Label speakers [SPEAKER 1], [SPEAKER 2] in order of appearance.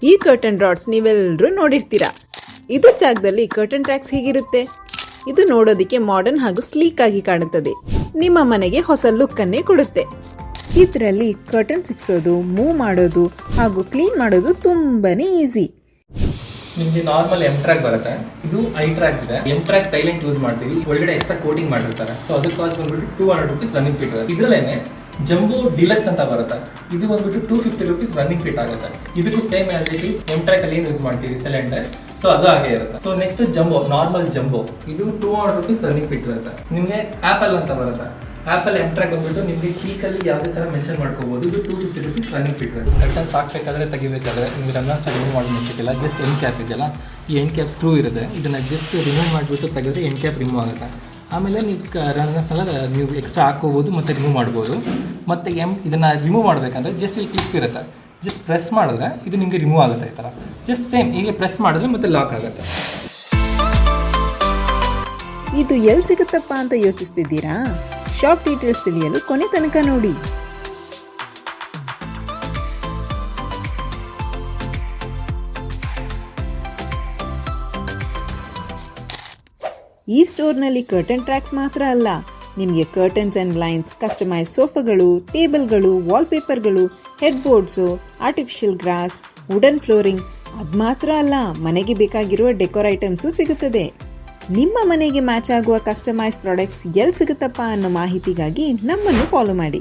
[SPEAKER 1] ಈ curtain rods ನೀವೆಲ್ಲರೂ ನೋಡಿರ್ತೀರಾ. ಇದು ಜಾಗದಲ್ಲಿ ಕರ್ಟನ್ ಟ್ರ್ಯಾಕ್ಸ್ ಹೇಗಿರುತ್ತೆ? ಇದು ನೋಡೋದಿಕ್ಕೆ ಮಾಡರ್ನ್ ಹಾಗೂ ಸ್ಲೀಕ್ ಆಗಿ ಕಾಣುತ್ತದೆ. ನಿಮ್ಮ ಮನೆಗೆ ಹೊಸ ಲುಕ್ ಅನ್ನೇ ಕೊಡುತ್ತೆ. ಇದರಲ್ಲಿ ಕರ್ಟನ್ ಸಿಕ್ಸೋದು, ಮೂವ್ ಮಾಡೋದು ಹಾಗೂ ಕ್ಲೀನ್ ಮಾಡೋದು ತುಂಬಾನೇ ಈಸಿ.
[SPEAKER 2] ನಿಮಗೆ ನಾರ್ಮಲ್ ಎಂ ಟ್ರ್ಯಾಕ್ ಬರುತ್ತೆ, ಇದು ಐ ಟ್ರ್ಯಾಕ್ ಇದೆ. ಎಂ ಟ್ರ್ಯಾಕ್ ಸೈಲೆಂಟ್ ಯೂಸ್ ಮಾಡ್ತೀವಿ, ಒಳಗಡೆ ಎಕ್ಸ್ಟ್ರಾ ಕೋಟಿಂಗ್ ಮಾಡಿರ್ತಾರೆ. ಸೊ ಅದಕ್ಕೆ ಕಾಸ್ಟ್ ಬಂದ್ಬಿಟ್ಟು 200 rupees ರನ್ನಿಂಗ್ ಫೀಟ್ ಇರುತ್ತೆ. ಇದರಲ್ಲೇನೆ ಜಂಬೋ ಡಿಲಕ್ಸ್ ಅಂತ ಬರುತ್ತೆ, ಇದು ಬಂದ್ಬಿಟ್ಟು 250 rupees ರನ್ನಿಂಗ್ ಫೀಟ್ ಆಗುತ್ತೆ. ಇದಕ್ಕೂ same as it is M track ಅಲ್ಲಿ ಏನು ಯೂಸ್ ಮಾಡ್ತೀವಿ ಸಿಲಿಂಡರ್, ಸೊ ಅದು ಹಾಗೆ ಇರುತ್ತೆ. So next jumbo, normal jumbo, ಇದು 200 rupees ರನ್ನಿಂಗ್ ಫೀಟ್ ಇರುತ್ತೆ. ನಿಮಗೆ ಆಪಲ್ ಅಂತ ಬರುತ್ತೆ, ಆಪಲ್ ಎಂ ಟ್ರ್ಯಾಕ್ ಬಂದ್ಬಿಟ್ಟು ನಿಮಗೆ ಪೀಕ್ ಅಲ್ಲಿ ಯಾವುದೇ ತರ ಮೆನ್ಷನ್ ಮಾಡ್ಕೋಬಹುದು. ಇದು 250 rupees ರನ್ನಿಂಗ್ ಫೀಟ್ ಇರುತ್ತೆ. ಕರ್ಟನ್ಸ್ ಹಾಕ್ಬೇಕಾದ್ರೆ ತೆಗಿಬೇಕಾದ್ರೆ ನಿಮಗೆ ರನ್ನರ್ಸ್ ರಿಮೂವ್ ಮಾಡಿ ಅನ್ಸಿಟ್ಟಿಲ್ಲ, ಜಸ್ಟ್ ಎಂಡ್ ಕ್ಯಾಪ್ ಇದೆಯಲ್ಲ, ಈ ಎಂಡ್ ಕ್ಯಾಪ್ ಸ್ಕ್ರೂ ಇರುತ್ತೆ, ಇದನ್ನ ಜಸ್ಟ್ ರಿಮೂವ್ ಮಾಡಿಬಿಟ್ಟು ತೆಗೆದ್ರೆ ಎಂಡ್ ಕ್ಯಾಪ್ ರಿಮೂವ್ ಆಗುತ್ತೆ. ಆಮೇಲೆ ನೀವು ರನ್ನರ್ಸ್ ಎಲ್ಲ ನೀವು ಎಕ್ಸ್ಟ್ರಾ ಹಾಕೋಬಹುದು ಮತ್ತು ರಿಮೂವ್ ಮಾಡ್ಬೋದು. ಮತ್ತು ಇದನ್ನ ರಿಮೂವ್ ಮಾಡಬೇಕಂದ್ರೆ ಜಸ್ಟ್ ಇಲ್ಲಿ ಕ್ಲಿಪ್ ಇರುತ್ತೆ, ಜಸ್ಟ್ ಪ್ರೆಸ್ ಮಾಡಿದ್ರೆ ಇದು ನಿಮಗೆ ರಿಮೂವ್ ಆಗುತ್ತೆ. ಈ ಥರ ಜಸ್ಟ್ ಸೇಮ್ ಹೀಗೆ ಪ್ರೆಸ್ ಮಾಡಿದ್ರೆ ಮತ್ತೆ ಲಾಕ್ ಆಗುತ್ತೆ.
[SPEAKER 1] ಇದು ಎಲ್ಲಿ ಸಿಗುತ್ತಪ್ಪ ಅಂತ ಯೋಚಿಸ್ತಿದ್ದೀರಾ? ಶಾಪ್ ಡೀಟೇಲ್ಸ್ ತಿಳಿಯಲು ಕೊನೆ ತನಕ ನೋಡಿ. ಈ ಸ್ಟೋರ್ನಲ್ಲಿ ಕರ್ಟನ್ ಟ್ರ್ಯಾಕ್ಸ್ ಮಾತ್ರ ಅಲ್ಲ, ನಿಮಗೆ ಕರ್ಟನ್ಸ್ ಅಂಡ್ ಬ್ಲೈಂಡ್ಸ್, ಕಸ್ಟಮೈಸ್ ಸೋಫಾಗಳು, ಟೇಬಲ್ಗಳು, ವಾಲ್ಪೇಪರ್ಗಳು, head boards, artificial grass, wooden flooring, ಅದು ಮಾತ್ರ ಅಲ್ಲ, ಮನೆಗೆ ಬೇಕಾಗಿರುವ ಡೆಕೋರ್ ಐಟಮ್ಸು ಸಿಗುತ್ತದೆ. ನಿಮ್ಮ ಮನೆಗೆ ಮ್ಯಾಚ್ ಆಗುವ ಕಸ್ಟಮೈಸ್ ಪ್ರಾಡಕ್ಟ್ಸ್ ಎಲ್ಲಿ ಸಿಗುತ್ತಪ್ಪ ಅನ್ನೋ ಮಾಹಿತಿಗಾಗಿ ನಮ್ಮನ್ನು ಫಾಲೋ ಮಾಡಿ.